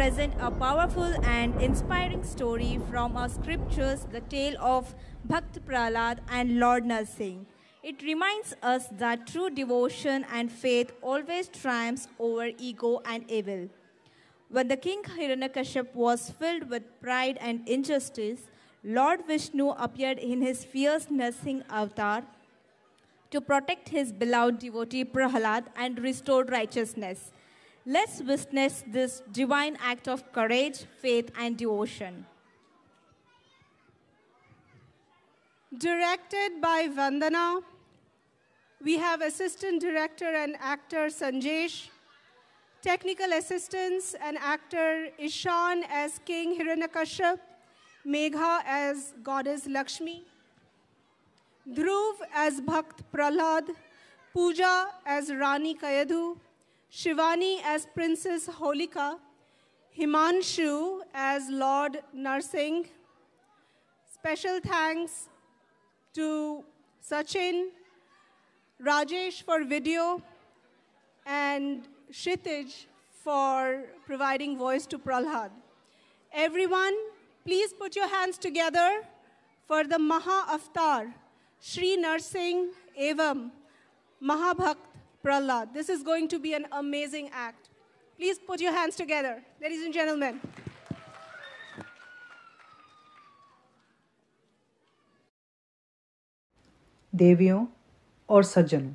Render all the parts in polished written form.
present a powerful and inspiring story from our scriptures, the tale of Bhakt Prahlad and Lord Narsingh. It reminds us that true devotion and faith always triumphs over ego and evil. When the king Hiranyakashipu was filled with pride and injustice, Lord Vishnu appeared in his fierce Narsingh avatar to protect his beloved devotee Prahlad and restore righteousness. Let's witness this divine act of courage, faith, and devotion. Directed by Vandana, we have Assistant Director and Actor Sanjesh, Technical Assistants and Actor Ishan as King Hiranyakashipu, Megha as Goddess Lakshmi, Dhruv as Bhakt Prahlad, Pooja as Rani Kayadhu, Shivani as Princess Holika, Himanshu as Lord Narsingh. Special thanks to Sachin, Rajesh for video, and Kshitij for providing voice to Prahlad. Everyone, please put your hands together for the Maha Avatar, Shri Narsingh Evam Mahabhakt Prahlad. This is going to be an amazing act. Please put your hands together, ladies and gentlemen. देवियों और सज्जनों,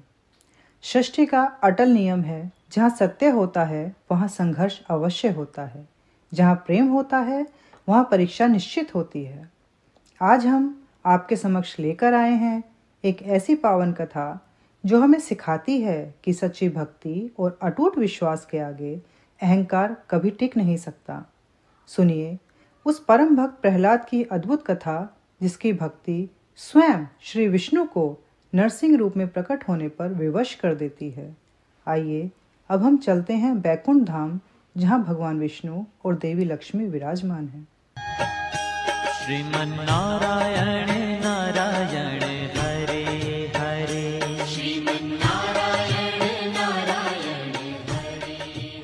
षष्ठी का अटल नियम है, जहाँ सत्य होता है वहाँ संघर्ष अवश्य होता है, जहाँ प्रेम होता है वहाँ परीक्षा निश्चित होती है। आज हम आपके समक्ष लेकर आए हैं एक ऐसी पावन कथा जो हमें सिखाती है कि सच्ची भक्ति और अटूट विश्वास के आगे अहंकार कभी टिक नहीं सकता। सुनिए उस परम भक्त प्रहलाद की अद्भुत कथा, जिसकी भक्ति स्वयं श्री विष्णु को नरसिंह रूप में प्रकट होने पर विवश कर देती है। आइए अब हम चलते हैं बैकुंठ धाम, जहाँ भगवान विष्णु और देवी लक्ष्मी विराजमान हैं। श्रीमन्नारायण नारायण हरे हरे, श्रीमन्नारायण नारायण हरे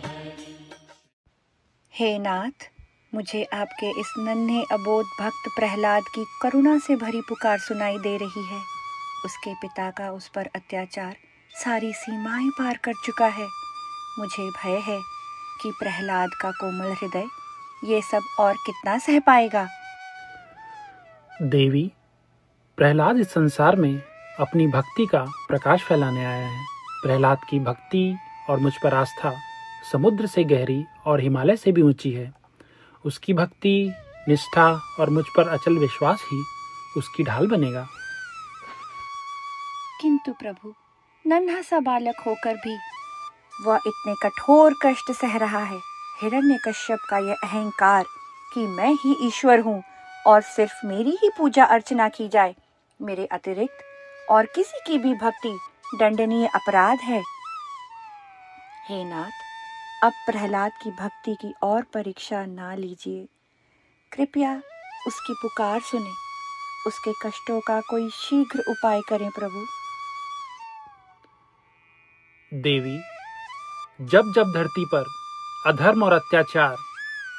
हरे। हे नाथ, मुझे आपके इस नन्हे अबोध भक्त प्रहलाद की करुणा से भरी पुकार सुनाई दे रही है। उसके पिता का उस पर अत्याचार सारी सीमाएं पार कर चुका है। मुझे भय है कि प्रहलाद का कोमल हृदय ये सब और कितना सह पाएगा। देवी, प्रहलाद इस संसार में अपनी भक्ति का प्रकाश फैलाने आया है। प्रहलाद की भक्ति और मुझ पर आस्था समुद्र से गहरी और हिमालय से भी ऊंची है। उसकी भक्ति, निष्ठा और मुझ पर अचल विश्वास ही उसकी ढाल बनेगा। किंतु प्रभु, नन्हा सा बालक होकर भी वह इतने कठोर कष्ट सह रहा है। हिरण्यकश्यप का यह अहंकार कि मैं ही ईश्वर हूँ और सिर्फ मेरी ही पूजा अर्चना की जाए, मेरे अतिरिक्त और किसी की भी भक्ति दंडनीय अपराध है। हे नाथ, अब प्रहलाद की भक्ति की और परीक्षा ना लीजिए। कृपया उसकी पुकार सुने, उसके कष्टों का कोई शीघ्र उपाय करें प्रभु। देवी, जब जब धरती पर अधर्म और अत्याचार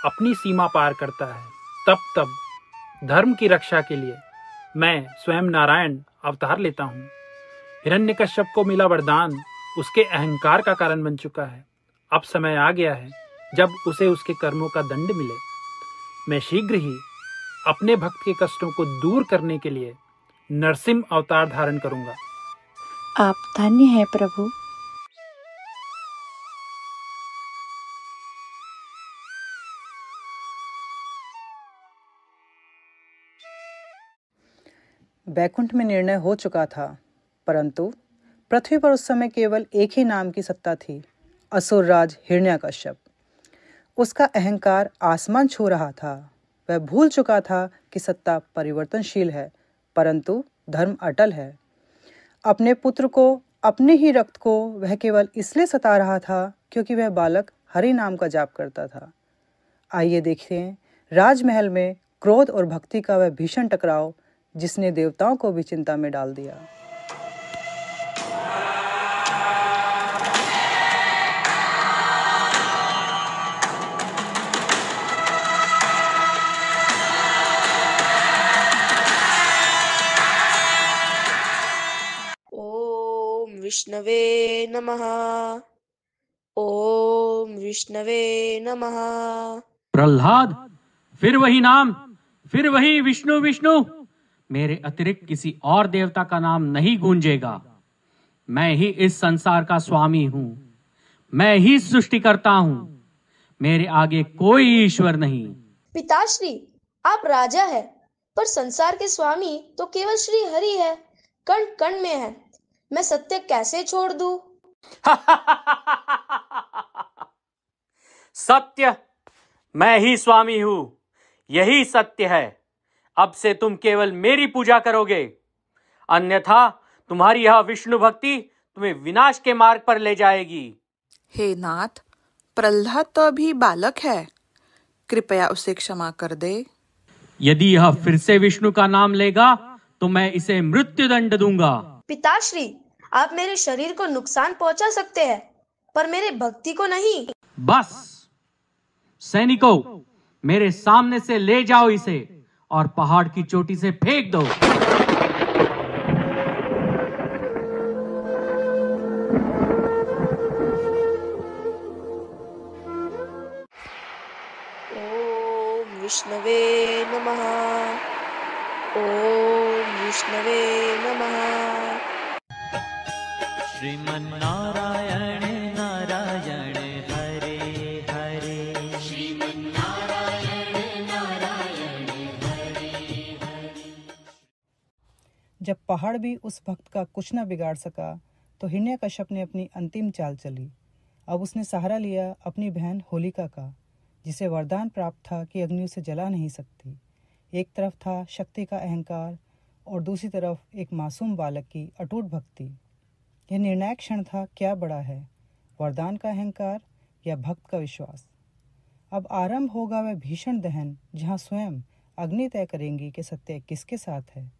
अपनी सीमा पार करता है, तब तब धर्म की रक्षा के लिए मैं स्वयं नारायण अवतार लेता हूँ। हिरण्यकश्यप को मिला वरदान उसके अहंकार का कारण बन चुका है। अब समय आ गया है जब उसे उसके कर्मों का दंड मिले। मैं शीघ्र ही अपने भक्त के कष्टों को दूर करने के लिए नरसिंह अवतार धारण करूंगा। आप धन्य हैं प्रभु। बैकुंठ में निर्णय हो चुका था, परंतु पृथ्वी पर उस समय केवल एक ही नाम की सत्ता थी, असुरराज हिरण्यकश्यप। उसका अहंकार आसमान छू रहा था। वह भूल चुका था कि सत्ता परिवर्तनशील है, परंतु धर्म अटल है। अपने पुत्र को, अपने ही रक्त को वह केवल इसलिए सता रहा था क्योंकि वह बालक हरि नाम का जाप करता था। आइए देखते हैं राजमहल में क्रोध और भक्ति का वह भीषण टकराव, जिसने देवताओं को भी चिंता में डाल दिया। विष्णवे नमः। ओम विष्णवे नमः। प्रहलाद, फिर वही नाम, फिर वही विष्णु विष्णु। मेरे अतिरिक्त किसी और देवता का नाम नहीं गूंजेगा। मैं ही इस संसार का स्वामी हूं, मैं ही सृष्टि करता हूं। मेरे आगे कोई ईश्वर नहीं। पिताश्री, आप राजा है, पर संसार के स्वामी तो केवल श्री हरि है, कण कण में है। मैं सत्य कैसे छोड़ दूं? सत्य, मैं ही स्वामी हूं, यही सत्य है। अब से तुम केवल मेरी पूजा करोगे, अन्यथा तुम्हारी यह विष्णु भक्ति तुम्हें विनाश के मार्ग पर ले जाएगी। हे नाथ, प्रहलाद तो अभी बालक है, कृपया उसे क्षमा कर दे। यदि यह फिर से विष्णु का नाम लेगा तो मैं इसे मृत्यु दंड दूंगा। पिताश्री, आप मेरे शरीर को नुकसान पहुंचा सकते हैं, पर मेरे भक्ति को नहीं। बस सैनिकों, मेरे सामने से ले जाओ इसे और पहाड़ की चोटी से फेंक दो। ओम विष्णवे नमः। ओम विष्णवे नमः। श्रीमन्नारायण नारायण हरे हरे। श्रीमन्नारायण नारायण हरे हरे। जब पहाड़ भी उस भक्त का कुछ न बिगाड़ सका तो हिरण्यकश्यप ने अपनी अंतिम चाल चली। अब उसने सहारा लिया अपनी बहन होलिका का, जिसे वरदान प्राप्त था कि अग्नि उसे जला नहीं सकती। एक तरफ था शक्ति का अहंकार और दूसरी तरफ एक मासूम बालक की अटूट भक्ति। यह निर्णायक क्षण था, क्या बड़ा है, वरदान का अहंकार या भक्त का विश्वास। अब आरंभ होगा वह भीषण दहन, जहाँ स्वयं अग्नि तय करेंगी कि सत्य किसके साथ है।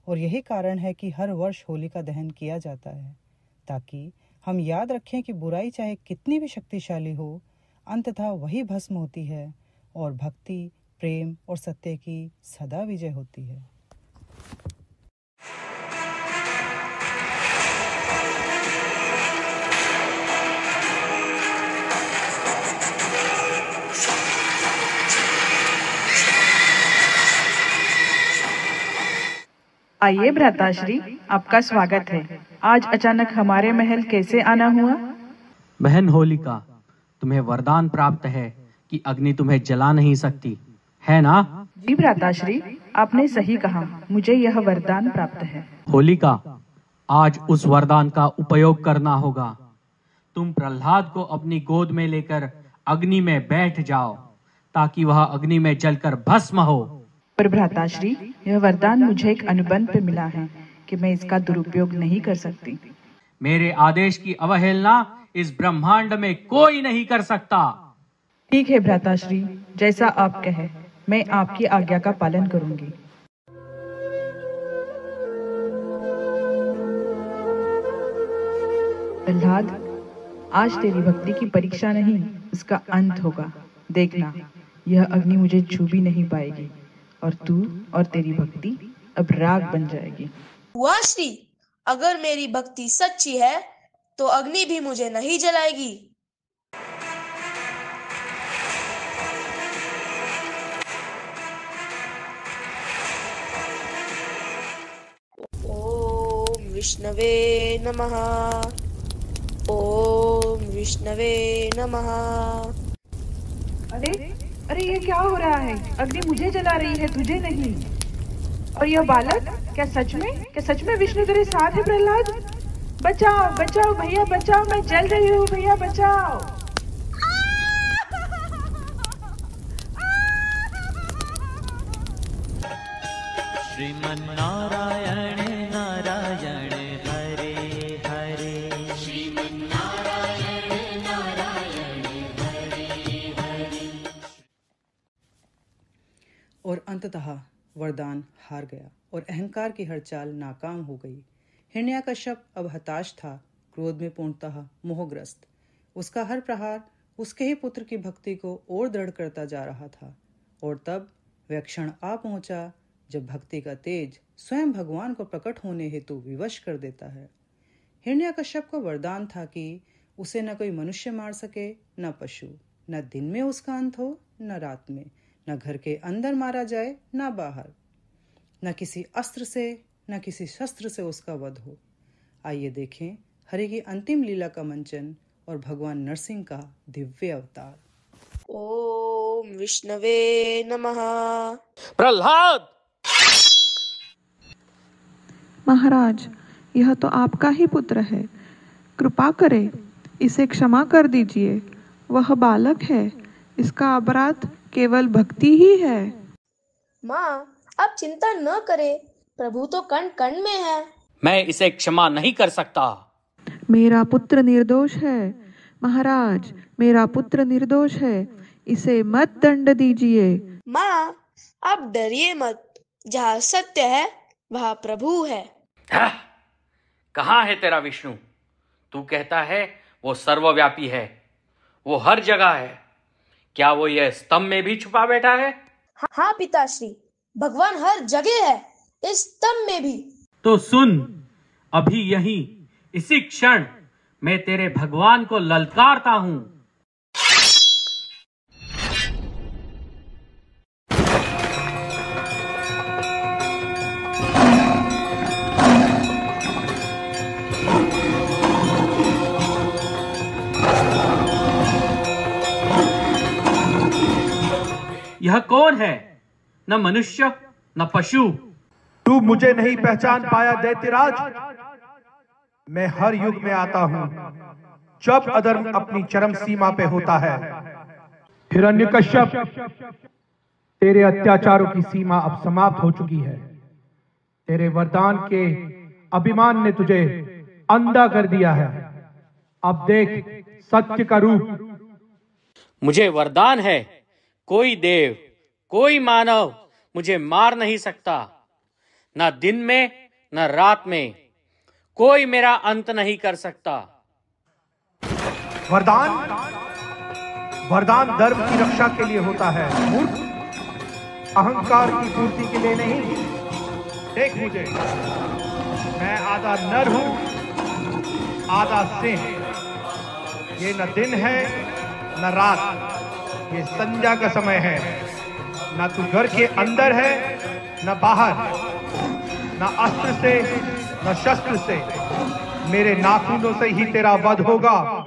और यही कारण है कि हर वर्ष होली का दहन किया जाता है, ताकि हम याद रखें कि बुराई चाहे कितनी भी शक्तिशाली हो, अंततः वही भस्म होती है और भक्ति, प्रेम और सत्य की सदा विजय होती है। आइए भ्राताश्री, आपका स्वागत है। आज अचानक हमारे महल कैसे आना हुआ? बहन होलिका, तुम्हें वरदान प्राप्त है कि अग्नि तुम्हें जला नहीं सकती, है ना? जी भ्राताश्री, आपने सही कहा, मुझे यह वरदान प्राप्त है। होलिका, आज उस वरदान का उपयोग करना होगा। तुम प्रहलाद को अपनी गोद में लेकर अग्नि में बैठ जाओ, ताकि वह अग्नि में जलकर भस्म हो। पर भ्राताश्री, यह वरदान मुझे एक अनुबंध पे मिला है कि मैं इसका दुरुपयोग नहीं कर सकती। मेरे आदेश की अवहेलना इस ब्रह्मांड में कोई नहीं कर सकता। ठीक है भ्राताश्री, जैसा आप कहे, मैं आपकी आज्ञा का पालन करूंगी। प्रहलाद, आज तेरी भक्ति की परीक्षा नहीं, उसका अंत होगा। देखना, यह अग्नि मुझे छू भी नहीं पाएगी और तू और तेरी भक्ति अब राग बन जाएगी। हुआ श्री, अगर मेरी भक्ति सच्ची है तो अग्नि भी मुझे नहीं जलाएगी। ओम विष्णवे नमः। ओम विष्णवे नमः। अरे अरे, ये क्या हो रहा है? अग्नि मुझे जला रही है, तुझे नहीं। और यह बालक, क्या सच में विष्णु तेरे साथ है? प्रहलाद, बचाओ बचाओ भैया, बचाओ, मैं जल रही हूँ भैया, बचाओ। श्रीमन्नारायण नारायण हरे हरे। श्रीमन्नारायण नारायण हरे हरे। और अंततः वरदान हार गया और अहंकार की हर चाल नाकाम हो गई। हिरण्यकश्यप अब हताश था, क्रोध में पूर्णतः मोहग्रस्त। उसका हर प्रहार उसके ही पुत्र की भक्ति को और दृढ़ करता जा रहा था। और तब वह क्षण आ पहुंचा जब भक्ति का तेज स्वयं भगवान को प्रकट होने हेतु विवश कर देता है। हिरण्यकश्यप को वरदान था कि उसे न कोई मनुष्य मार सके, न पशु, न दिन में उसका अंत हो न रात में, न घर के अंदर मारा जाए न बाहर, न किसी अस्त्र से न किसी शस्त्र से उसका वध हो। आइए देखें हरि की अंतिम लीला का मंचन और भगवान नरसिंह का दिव्य अवतार। ओम विष्णवे नमः। प्रहलाद! महाराज, यह तो आपका ही पुत्र है, कृपा करें इसे क्षमा कर दीजिए। वह बालक है, इसका अपराध केवल भक्ति ही है। माँ, आप चिंता न करें, प्रभु तो कण कण में है। मैं इसे क्षमा नहीं कर सकता। मेरा पुत्र निर्दोष है महाराज, मेरा पुत्र निर्दोष है, इसे मत दंड दीजिए। माँ, आप डरिए मत, जहाँ सत्य है वहाँ प्रभु है। कहाँ है तेरा विष्णु? तू कहता है वो सर्वव्यापी है, वो हर जगह है। क्या वो यह स्तंभ में भी छुपा बैठा है? हाँ पिताश्री, भगवान हर जगह है, इस स्तंभ में भी। तो सुन, अभी यहीं इसी क्षण मैं तेरे भगवान को ललकारता हूं। यह कौन है? न मनुष्य न पशु। तू मुझे नहीं पहचान पाया दैत्यराज? मैं हर युग में आता हूं जब अधर्म अपनी चरम सीमा पे होता है। हिरण्यकश्यप, तेरे अत्याचारों की सीमा अब समाप्त हो चुकी है। तेरे वरदान के अभिमान ने तुझे अंधा कर दिया है। अब देख सत्य का रूप। मुझे वरदान है, कोई देव कोई मानव मुझे मार नहीं सकता। न दिन में न रात में कोई मेरा अंत नहीं कर सकता। वरदान वरदान धर्म की रक्षा के लिए होता है, मूर्ख, अहंकार की पूर्ति के लिए नहीं। देख मुझे, मैं आधा नर हूं आधा सिंह। ये न दिन है न रात, ये संध्या का समय है। न तू घर के अंदर है न बाहर, न अस्त्र से न शस्त्र से, मेरे नाखूनों से ही तेरा वध होगा।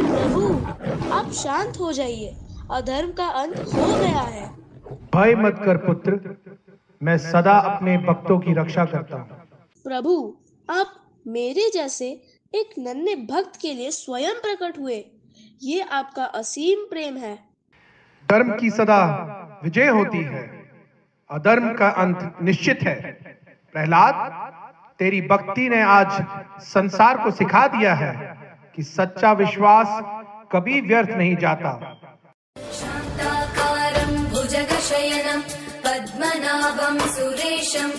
प्रभु, आप शांत हो जाइए, अधर्म का अंत हो गया है। भय मत कर पुत्र, मैं सदा अपने भक्तों की रक्षा करता हूँ। प्रभु, आप मेरे जैसे एक नन्हे भक्त के लिए स्वयं प्रकट हुए, ये आपका असीम प्रेम है। धर्म की सदा विजय होती है, अधर्म का अंत निश्चित है। प्रहलाद, तेरी भक्ति ने आज संसार को सिखा दिया है कि सच्चा विश्वास कभी व्यर्थ नहीं जाता। शांताकारं भुजगशयनं पद्मनाभं सुरेशं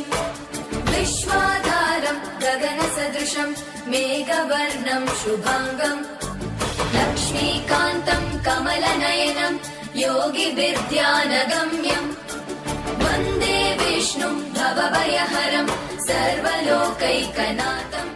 विश्वाधारं गगनसदृशं मेघवर्णं शुभांगं लक्ष्मीकान्तं कमलनयनं योगिभिर्ध्यानगम्यं वन्दे विष्णुं भवभयहरं सर्वलोकैकनाथम्।